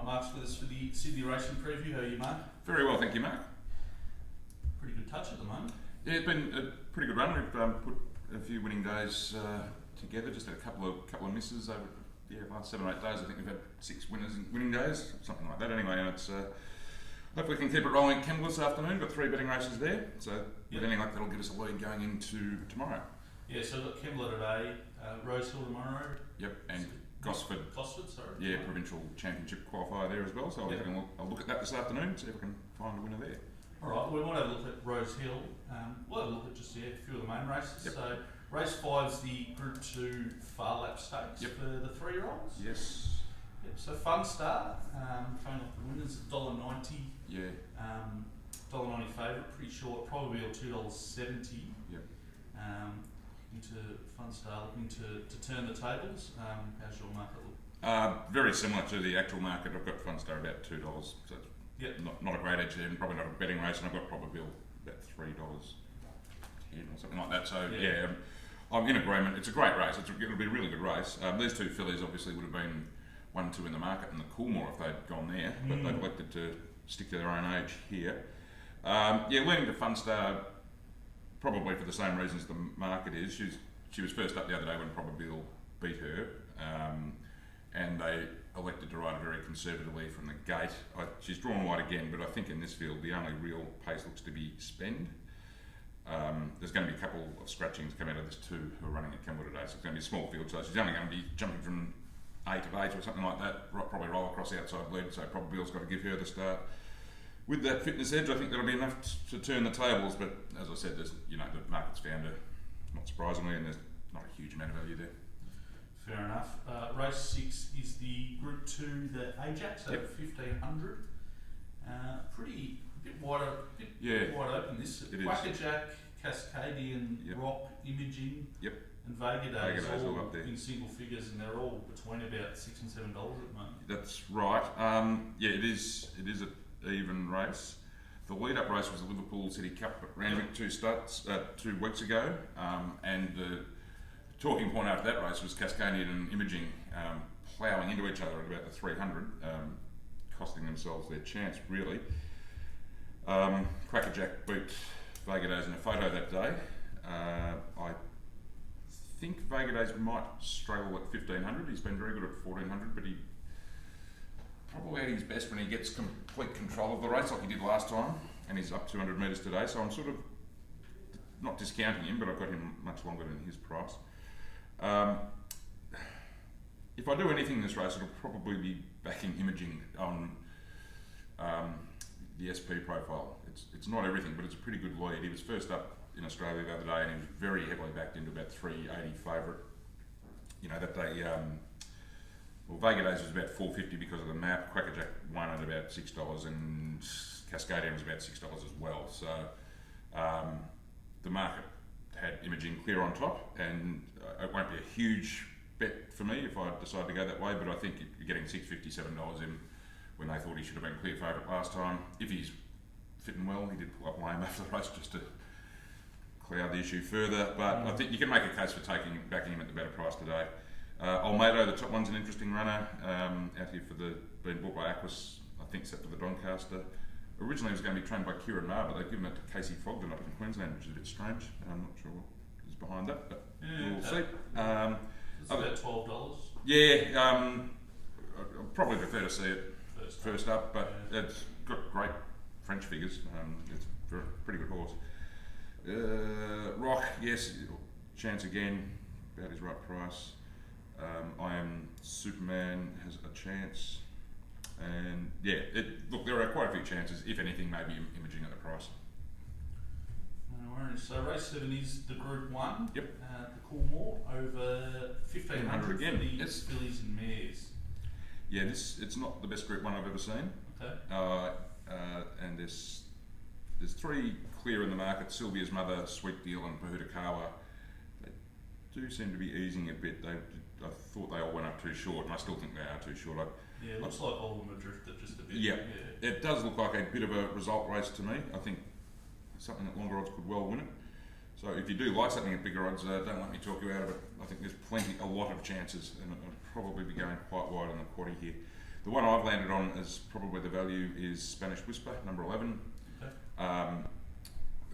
Right, Mark's with us for the Sydney Racing Preview. How are you, Mark? Very well, thank you, Mark. Pretty good touch at the moment. Yeah, it's been a pretty good run. We've put a few winning days together. Just had a couple of misses over last 7 or 8 days. I think we've had 6 winners in winning days, something like that. Anyway, and it's hopefully we can keep it rolling at Kembla this afternoon. Got 3 betting races there, so with anything like that'll give us a lead going into tomorrow. Yeah, so we've got Kembla today, Rosehill tomorrow. Yep, and Gosford, sorry. yeah, provincial championship qualifier there as well. So I'll look at that this afternoon, see if I can find a winner there. All right, we want to have a look at Rosehill. We'll have a look at just a few of the main races. Yep. So race 5's the Group 2 Far Lap Stakes for the 3-year-olds. Yes. Yep. So fun start. Phone off the winners $1.90. Yeah. $1.90 favourite, pretty short. Probably $2.70. Yep. Into fun start, looking to turn the tables. How's your market look? Very similar to the actual market. I've got Funstar about $2, so it's not a great edge there, and probably not a betting race, and I've got probably about $3.10 or something like that. So I'm in agreement. It's a great race. It'll be a really good race. These 2 fillies obviously would have been 1 2 in the market in the Coolmore if they'd gone there, but they've elected to stick to their own age here. Leaning to Funstar probably for the same reasons the market is. She was first up the other day when Probabeel beat her, and they elected to ride very conservatively from the gate. She's drawn wide again, but I think in this field the only real pace looks to be Spend. There's going to be a couple of scratchings come out of this 2 who are running at Kembla today, so it's going to be a small field, so she's only going to be jumping from 8 of 8 or something like that, probably roll across the outside lead, so Probabeel's got to give her the start. With that fitness edge, I think that'll be enough to turn the tables, but as I said, there's the market's found her, not surprisingly, and there's not a huge amount of value there. Fair enough. Race 6 is the Group 2, the Ajax, over 1500. Pretty bit wide open this. Quackerjack, Cascadian, Rock, Imaging, and Vega Days all up there in single figures, and they're all between about $6 and $7 at the moment. That's right. It is an even race. The lead-up race was the Liverpool City Cup at Randwick 2 weeks ago, and the talking point after that race was Cascadian and Imaging ploughing into each other at about the 300, costing themselves their chance really. Quackerjack beat Vega Days in a photo that day. I think Vega Days might struggle at 1500. He's been very good at 1400, but he probably at his best when he gets complete control of the race like he did last time, and he's up 200 metres today, so I'm sort of not discounting him, but I've got him much longer than his price. If I do anything in this race, it'll probably be backing Imaging on the SP profile. It's not everything, but it's a pretty good lead. He was first up in Australia the other day, and he was very heavily backed into about 380 favourite. That day, Vega Days was about 450 because of the map. Quackerjack won at about $6, and Cascadian was about $6 as well. So the market had Imaging clear on top, and it won't be a huge bet for me if I decide to go that way, but I think you're getting $6.50, $7 in when they thought he should have been clear favourite last time. If he's fitting well, he did pull up lame after the race just to cloud the issue further, but I think you can make a case for backing him at the better price today. Olmedo, the top one's an interesting runner, out here being bought by Aquis, I think set for the Doncaster. Originally it was going to be trained by Kieran Maher, but they've given it to Casey Fogden up in Queensland, which is a bit strange. I'm not sure what is behind that, but we'll see. It's about $12. Yeah, I'd probably prefer to see it first up, but it's got great French figures. It's a pretty good horse. Rock, yes, chance again, about his right price. I Am Superman has a chance, and look, there are quite a few chances. If anything, maybe Imaging at the price. No worries. So race 7 is the Group 1. Yep. The Coolmore over 1500 again. For the fillies and mares. Yeah, it's not the best Group 1 I've ever seen. Okay. And there's 3 clear in the market. Sylvia's Mother, Sweet Deal, and Pahutakawa. They do seem to be easing a bit. I thought they all went up too short, and I still think they are too short. It looks like all of them have drifted just a bit. Yeah, it does look like a bit of a result race to me. I think something at longer odds could well win it. So if you do like something at bigger odds, don't let me talk you out of it. I think there's a lot of chances, and I'd probably be going quite wide on the quaddie here. The one I've landed on as probably the value is Spanish Whisper, number 11. Okay.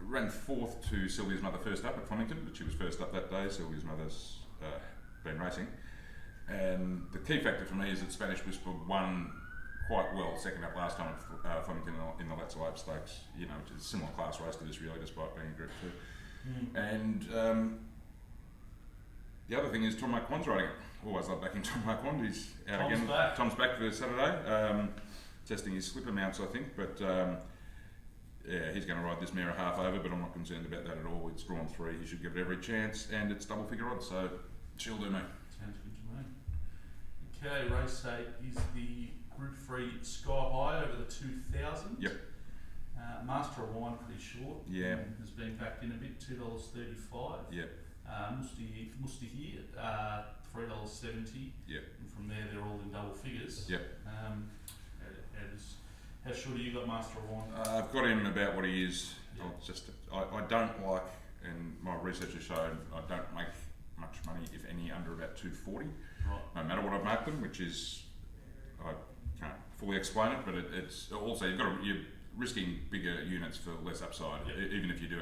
Ran fourth to Sylvia's mother first up at Flemington, but she was first up that day. Sylvia's mother's been racing. And the key factor for me is that Spanish Whisper won quite well second up last time at Flemington in the Let's Live Stakes, you know, which is a similar class race to this really, despite being a Group 2. And the other thing is Tom Marquand's riding it. Always love backing Tom Marquand. He's out Tom's again. back. Tom's back for Saturday, testing his slipper mounts, I think. But yeah, he's going to ride this mare a half over, but I'm not concerned about that at all. It's drawn 3. He should give it every chance, and it's double figure odds, so she'll do me. Sounds good to me. Okay, race 8 is the Group 3 Sky High over the 2000. Yep. Master of Wine, pretty short. Yeah. Has been backed in a bit, $2.35. Yep. Musti here, $3.70. Yep. And from there, they're all in double figures. Yep. How sure do you got Master of Wine? I've got him about what he is. Yep. I don't like, and my research has shown, I don't make much money, if any, under about 240. Right. No matter what I've marked them, which is, I can't fully explain it, but it's also you're risking bigger units for less upside. Yep. Even if you do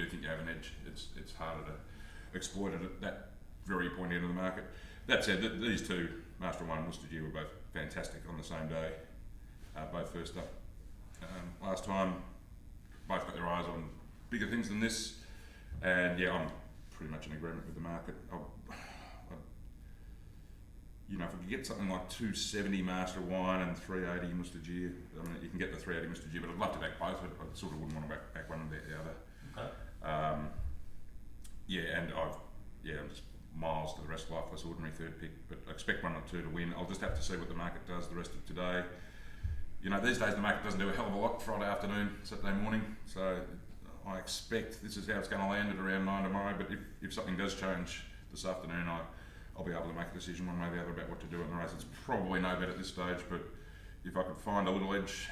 think you have an edge, it's harder to exploit it at that very point end of the market. That said, these two, Master of Wine and Worcestershire, were both fantastic on the same day. Both first up. Last time, both got their eyes on bigger things than this, and yeah, I'm pretty much in agreement with the market. You know, if we could get something like 270 Master of Wine and 380 Worcestershire, I mean, you can get the 380 Worcestershire, but I'd love to back both. I sort of wouldn't want to back one and the other. Okay. I'm just miles to the rest of Lifeless Ordinary third pick, but I expect 1 or 2 to win. I'll just have to see what the market does the rest of today. You know, these days the market doesn't do a hell of a lot Friday afternoon, Saturday morning, so I expect this is how it's going to land at around 9 tomorrow, but if something does change this afternoon, I'll be able to make a decision one way or the other about what to do in the race. It's probably no bet at this stage, but if I could find a little edge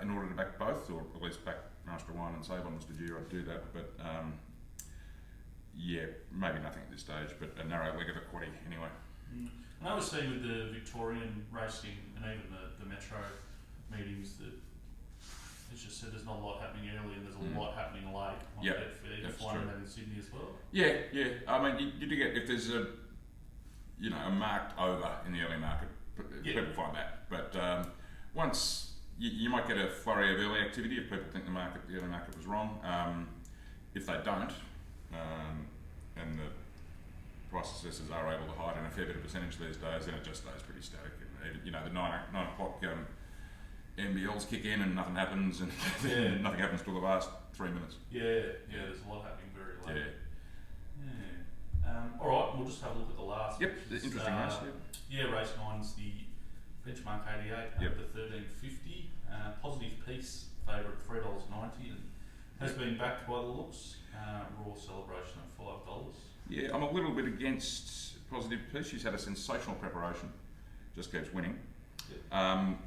in order to back both, or at least back Master of Wine and save on Worcestershire, I'd do that, but yeah, maybe nothing at this stage, but a narrow leg of a quaddie anyway. And I was seeing with the Victorian racing and even the Metro meetings that, as you said, there's not a lot happening early and there's a lot happening late on Betfair. You're flying that in Sydney as well. Yeah. I mean, you do get, if there's a marked over in the early market, people find that. But once you might get a flurry of early activity if people think the early market was wrong. If they don't, and the price assessors are able to hide in a fair bit of percentage these days, then it just stays pretty static. And even, the 9 o'clock MBLs kick in and nothing happens, and nothing happens till the last 3 minutes. Yeah, there's a lot happening very late. Yeah. All right, we'll just have a look at the last. Yep, the interesting race. Race 9's the benchmark 88 up to 13.50. Positive Peace favourite $3.90 and has been backed by the looks. Raw Celebration at $5. Yeah, I'm a little bit against Positive Peace. She's had a sensational preparation, just keeps winning. Yep.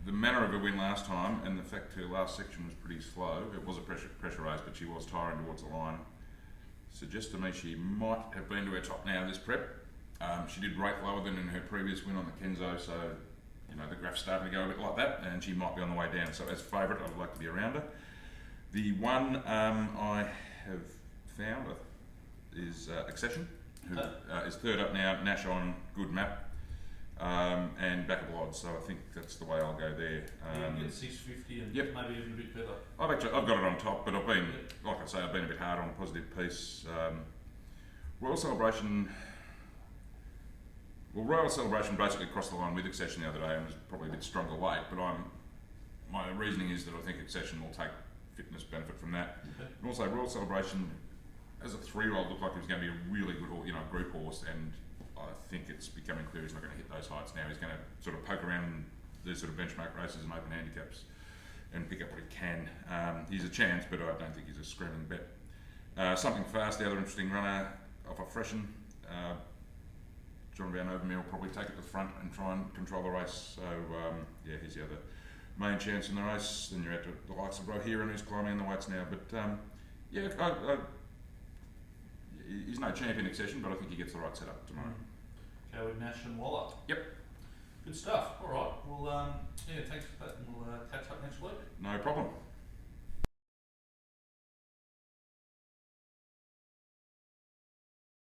The manner of her win last time and the fact her last section was pretty slow, it was a pressure race, but she was tiring towards the line, suggests to me she might have been to her top now this prep. She did rate lower than in her previous win on the Kenzo, so the graph's starting to go a bit like that, and she might be on the way down. So as favourite, I'd like to be around her. The one I have found is Accession, who is third up now. Nash on, good map. And backable odds, so I think that's the way I'll go there. You get 650 and maybe even a bit better. I've got it on top, but I've been, like I say, I've been a bit hard on Positive Peace. Royal Celebration basically crossed the line with Accession the other day and was probably a bit stronger weight, but my reasoning is that I think Accession will take fitness benefit from that. Okay. And also Royal Celebration, as a 3-year-old, looked like he was going to be a really good group horse, and I think it's becoming clear he's not going to hit those heights now. He's going to sort of poke around these sort of benchmark races and open handicaps and pick up what he can. He's a chance, but I don't think he's a screaming bet. Something Fast, the other interesting runner off a freshen. John Van Overmeer will probably take it to the front and try and control the race. So he's the other main chance in the race. Then you're at the likes of Rosehill, who's climbing in the weights now. But he's no champion Accession, but I think he gets the right setup tomorrow. Go with Nash and Waller. Yep. Good stuff. All right. Well, yeah, thanks for that, and we'll catch up next week. No problem.